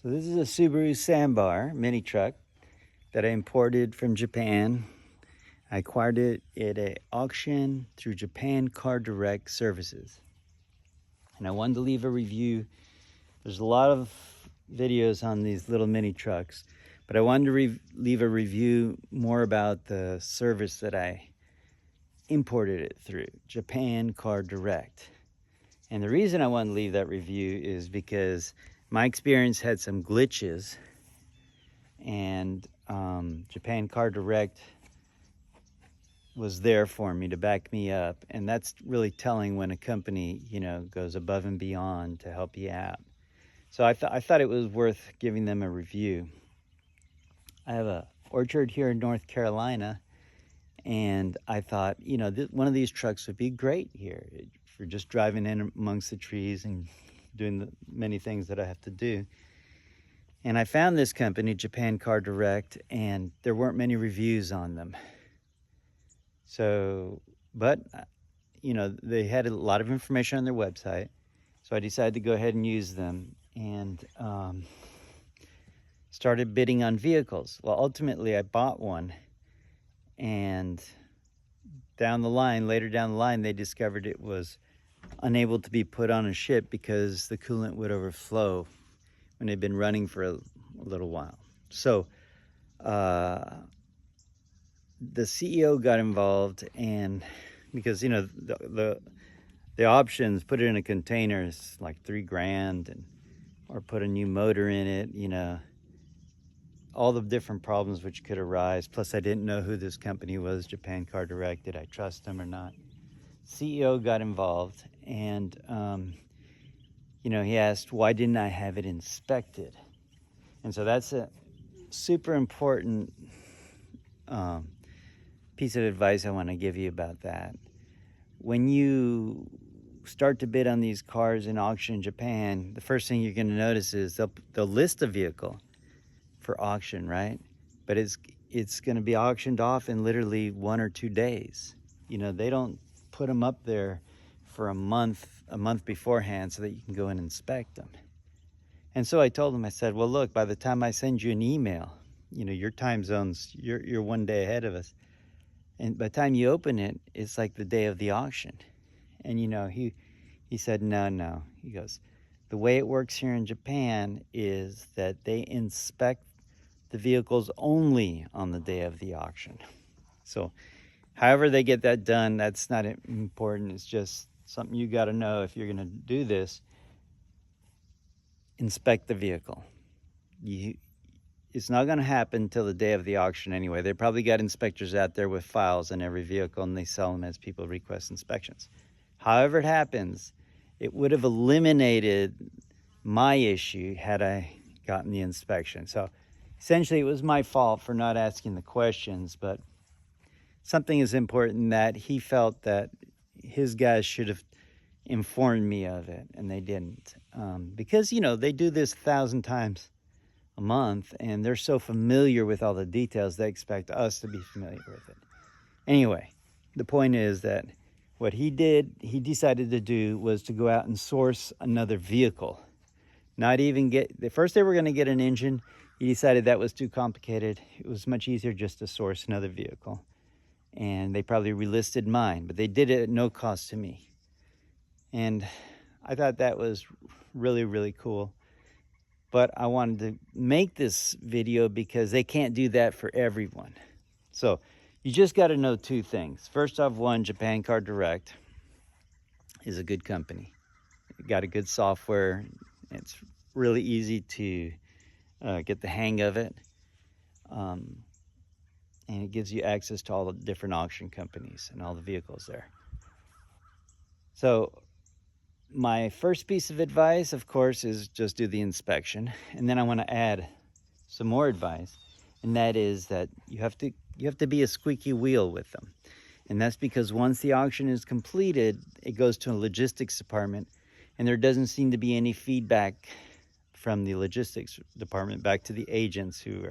So this is a Subaru Sambar mini truck that I imported from Japan. I acquired it at an auction through Japan Car Direct Services. And I wanted to leave a review. There's a lot of videos on these little mini trucks, but I wanted to leave a review more about the service that I imported it through, Japan Car Direct. And the reason I wanted to leave that review is because my experience had some glitches, and Japan Car Direct was there for me to back me up. And that's really telling when a company, goes above and beyond to help you out. So I thought it was worth giving them a review. I have a orchard here in North Carolina, and I thought, one of these trucks would be great here for just driving in amongst the trees and doing the many things that I have to do. And I found this company, Japan Car Direct, and there weren't many reviews on them. So, but, they had a lot of information on their website. So I decided to go ahead and use them, and started bidding on vehicles. Well, ultimately I bought one, and later down the line, they discovered it was unable to be put on a ship because the coolant would overflow when it had been running for a little while. So the CEO got involved, and because the options, put it in a container, is like $3,000, or put a new motor in it, all the different problems which could arise. Plus I didn't know who this company was, Japan Car Direct. Did I trust them or not? CEO got involved, and he asked, why didn't I have it inspected? And so that's a super important piece of advice I want to give you about that. When you start to bid on these cars in auction in Japan, the first thing you're going to notice is they'll list a vehicle for auction, right? But it's going to be auctioned off in literally 1 or 2 days. They don't put them up there for a month beforehand so that you can go and inspect them. And so I told them, I said, well, look, by the time I send you an email, your time zones, you're 1 day ahead of us. And by the time you open it, it's like the day of the auction. And he said, no. He goes, the way it works here in Japan is that they inspect the vehicles only on the day of the auction. So however they get that done, that's not important. It's just something you got to know if you're going to do this. Inspect the vehicle. It's not going to happen till the day of the auction anyway. They probably got inspectors out there with files on every vehicle, and they sell them as people request inspections. However it happens, it would have eliminated my issue had I gotten the inspection. So essentially it was my fault for not asking the questions, but something is important that he felt that his guys should have informed me of it, and they didn't. Because, they do this 1,000 times a month, and they're so familiar with all the details, they expect us to be familiar with it. Anyway, the point is that what he decided to do was to go out and source another vehicle. Not even first they were going to get an engine. He decided that was too complicated. It was much easier just to source another vehicle. And they probably relisted mine, but they did it at no cost to me. And I thought that was really, really cool. But I wanted to make this video because they can't do that for everyone. So you just got to know 2 things. First off, one, Japan Car Direct is a good company. It got a good software. It's really easy to get the hang of it. And it gives you access to all the different auction companies and all the vehicles there. So my first piece of advice, of course, is just do the inspection. And then I want to add some more advice, and that is that you have to be a squeaky wheel with them. And that's because once the auction is completed, it goes to a logistics department, and there doesn't seem to be any feedback from the logistics department back to the agents who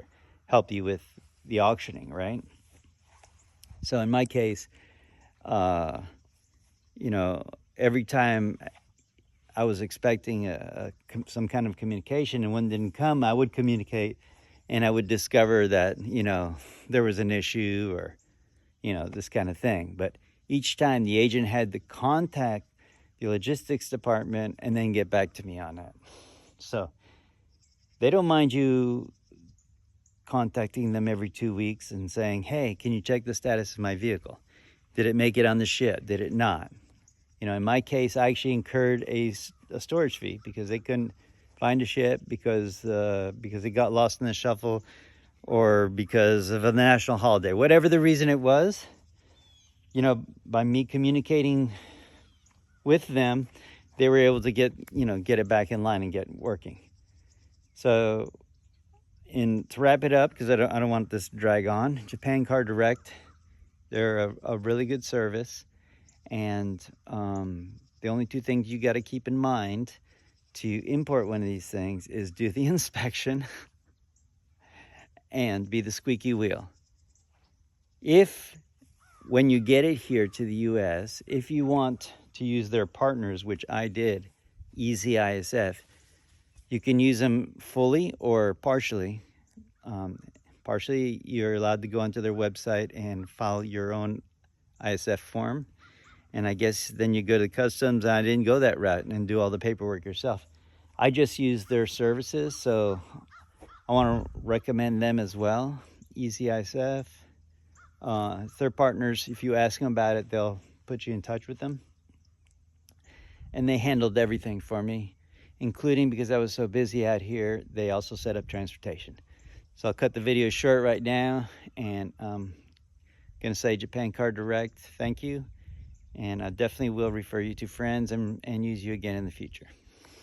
help you with the auctioning, right? So in my case, every time I was expecting some kind of communication, and when it didn't come, I would communicate, and I would discover that, you know, there was an issue or, you know, this kind of thing. But each time the agent had to contact the logistics department and then get back to me on that. So they don't mind you contacting them every 2 weeks and saying, hey, can you check the status of my vehicle? Did it make it on the ship? Did it not? You know, in my case, I actually incurred a storage fee because they couldn't find a ship because it got lost in the shuffle, or because of a national holiday. Whatever the reason it was, you know, by me communicating with them, they were able to get it back in line and get working. So, to wrap it up, because I don't want this to drag on, Japan Car Direct, they're a really good service. And the only two things you got to keep in mind to import one of these things is do the inspection and be the squeaky wheel. If, when you get it here to the US, if you want to use their partners, which I did, Easy ISF, you can use them fully or partially. Partially, you're allowed to go onto their website and file your own ISF form. And I guess then you go to customs. I didn't go that route and do all the paperwork yourself. I just use their services, so I want to recommend them as well. Easy ISF. Third partners, if you ask them about it, they'll put you in touch with them. And they handled everything for me, including, because I was so busy out here, they also set up transportation. So I'll cut the video short right now, and I'm going to say Japan Car Direct, thank you. And I definitely will refer you to friends and use you again in the future.